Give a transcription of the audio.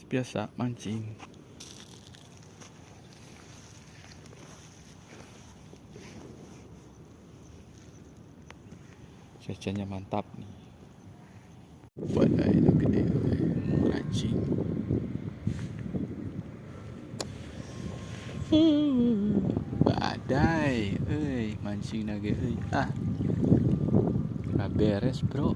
biasa mancing. Cuacanya mantap nih. Badai itu gede mancing. Badai, mancing lagi, nggak beres bro.